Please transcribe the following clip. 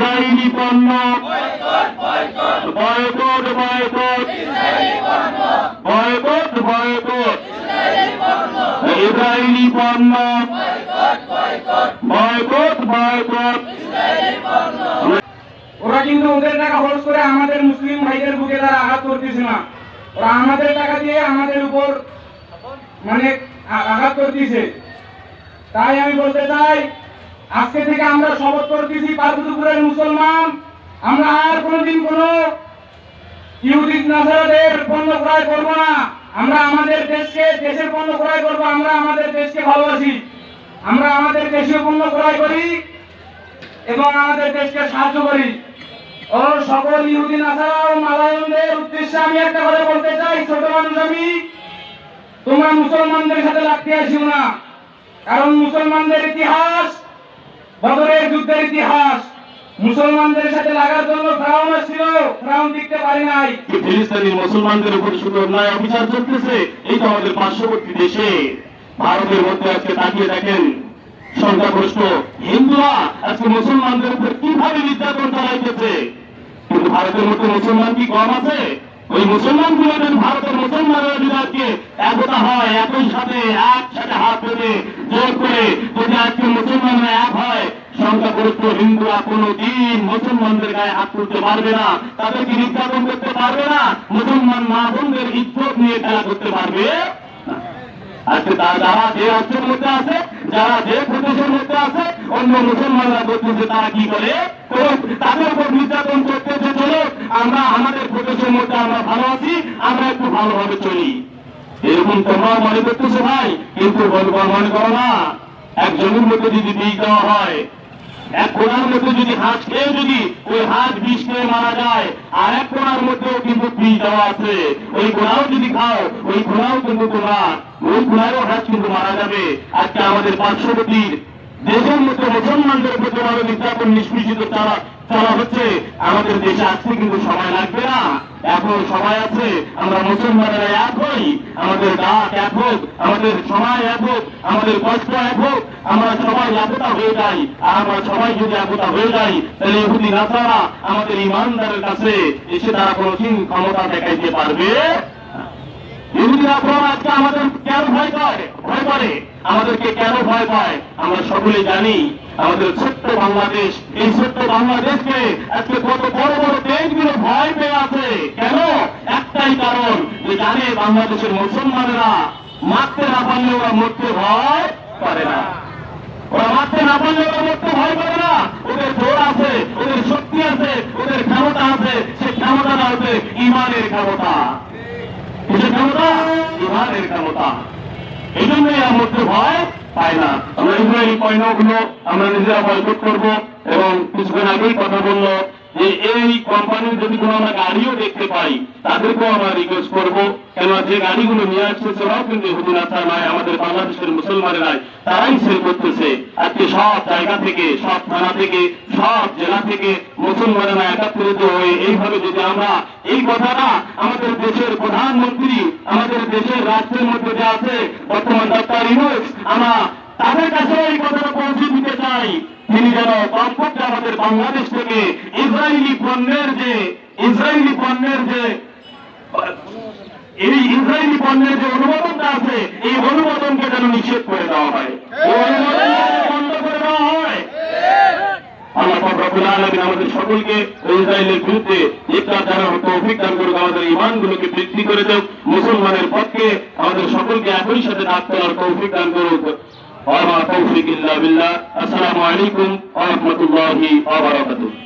Israeli পণ্য boycott boycott boycott boycott Israeli পণ্য boycott boycott. ওরা কিন্তু ওদের টাকা খরচ করে আমাদের মুসলিম ভাইদের বুকে তারা আঘাত করতেছে না, ওরা আমাদের টাকা দিয়ে আমাদের উপর মানে আঘাত করতেছে। তাই আমি বলতে চাই, আজকে থেকে আমরা শপথ করতেছি পার্বতীপুরের মুসলমান, আমরা আর কোনোদিন কোনো ইহুদি নাসারাদের পণ্য ক্রয় করবো না। আমরা আমাদের দেশকে, দেশের পণ্য ক্রয় করবো। আমরা আমাদের দেশকে ভালোবাসি, আমরা আমাদের দেশীয় পণ্য ক্রয় করি এবং আমাদের দেশকে সাহায্য করি। ও সকল ইহুদি নাসারা ও মালায়নদের উদ্দেশ্যে আমি একটা কথা বলতে চাই, ছোট মানুষ আমি, তোমরা মুসলমানদের সাথে লাগতে আসিও না। কারণ মুসলমানদের ইতিহাস বদরের যুদ্ধের ইতিহাস। মুসলমানদের সাথে লাগার জন্য ফেরাউন ছিল, ফেরাউন টিকতে পারে নাই। ফিলিস্তিনি মুসলমানদের উপর শুধু অন্যায় অবিচার চলতেছে, এই তো আমাদের পার্শ্ববর্তী দেশে ভারতের মধ্যে আজকে তাকিয়ে দেখেন, সংখ্যাগরিষ্ঠ হিন্দুরা আজকে মুসলমানদের উপর কিভাবে নির্যাতন চালাইতেছে। কিন্তু ভারতের মধ্যে মুসলমান কি কম আছে? ওই মুসলমান গুলোদের, ভারতের মুসলমানরা যদি আজকে একতা হয়, একই সাথে একসাথে হাত ধরে জোর করে যদি আজকে মুসলমানরা এক হয়, সংখ্যাগরিষ্ঠ হিন্দুরা কোনদিন মুসলমানদের গায়ে হাত তুলতে পারবে না, তাদেরকে নির্যাতন করতে পারবে না, মুসলমান মা বোনদের ইজ্জত নিয়ে খেলা করতে পারবে। আজকে যারা যে রাষ্ট্রের মধ্যে আছে, যারা যে প্রদেশের মধ্যে আছে, অন্য মুসলমানরা করতেছে, তারা কি করে তাদের উপর নির্যাতন করতেছে। চলো আমরা আমাদের প্রদেশের মধ্যে আমরা ভালো আছি, আমরা একটু ভালোভাবে চলি, এরকম তোমরাও মনে করতেছো ভাই। কিন্তু মনে করো না, এক জমির মধ্যে যদি বীজ দেওয়া হয়, এক কোনার মধ্যে যদি হাঁস খেয়ে যদি ওই হাঁস বিষ খেয়ে মারা যায়, আর এক কোনার মধ্যেও কিন্তু বীজ দেওয়া আছে, ওই কোনাও যদি খাও, ওই কোনাও কিন্তু তোমার, ওই কোনারও হাঁস কিন্তু মারা যাবে। আজকে আমাদের পার্শ্ববর্তী দেশের মধ্যে মুসলমানদের উপর যেভাবে নির্যাতন নিষ্পেষিত চলা হচ্ছে, আমাদের দেশে আসতে কিন্তু সময় লাগবে না, এখন সময় আছে। আমরা মুসলমানেরা এক হই, আমাদের ডাক এক হোক, আমাদের সময় এক হোক, আমাদের কষ্ট এক হোক, আমরা সবাই একতা হয়ে যাই। আর আমরা সবাই যদি একতা হয়ে যাই, তাহলে ইহুদি নাসারা আমাদের ইমানদারের কাছে এসে তারা কোনদিন ক্ষমতা দেখাইতে পারবে। ইহুদি নাসারা আজকে আমাদের কেন ভয় করে, আমাদেরকে কেন ভয় পায়? আমরা সকলে জানি, আমাদের ছোট্ট বাংলাদেশ, এই ছোট্ট বাংলাদেশকে আজকে কত বড় বড় দেশগুলো ভয় পেয়ে আছে। কেন? একটাই কারণ, যে জানে বাংলাদেশের মুসলমানেরা মারতে না পারলে ওরা মরতে ভয় করে না, ওরা মারতে না পারলে ওরা মরতে ভয় করে না। ওদের জোর আছে, ওদের শক্তি আছে, ওদের ক্ষমতা আছে, সে ক্ষমতাটা হচ্ছে ইমানের ক্ষমতা। কিসের ক্ষমতা? ইমানের ক্ষমতা। এই জন্যই এর মধ্যে ভয় পায় না। আমরা ইসরায়েলি পণ্যগুলো আমরা নিজেরা বয়কট করবো। এবং কিছুক্ষণ আগেই কথা বললো যে এই কোম্পানির যদি কোনো আমরা গাড়িও দেখতে পাই, তাদেরকেও আমরা রিকোয়েস্ট করবো, কেন যে গাড়িগুলো নিয়ে আসছে সেটাও কিন্তু ইহুদি নাসারা নয়, আমাদের বাংলাদেশের মুসলমানেরাই তারাই সেল করতেছে। আজকে সব জায়গা থেকে, সব থানা থেকে, সব জেলা থেকে মুসলমানেরা একাত্রিত হয়ে এইভাবে যদি আমরা এই কথাটা আমাদের দেশের প্রধানমন্ত্রী, আমাদের দেশের রাষ্ট্রের মধ্যে যে আছে বর্তমান ডক্টর ইউনূস, আমরা তাদের কাছে এই কথাটা পৌঁছে দিতে চাই, তিনি যেন কমপক্ষে আমাদের বাংলাদেশ থেকে ইসরায়েলি পণ্যের যে এই ইসরায়েলি পণ্যের যে অনুমোদনটা আছে, এই অনুমোদনকে যেন নিষেধ করে দেওয়া হয়, বন্ধ করে দেওয়া হয়। আল্লাহ পাক রব্বুল আলামিন আমাদের সকলকে ইসরায়েলের বিরুদ্ধে ইফতার জানানোর তৌফিক দান করুক, আমাদের ঈমানগুলোকে বৃদ্ধি করে দেব, মুসলমানের পক্ষে আমাদের সকলকে একই সাথে ডাক তোলার তৌফিক দান করুক। ওয়া মা তৌফিক ইল্লা বিল্লাহ। আসসালামু আলাইকুম ওয়া রাহমাতুল্লাহি ওয়া বারাকাতুহু।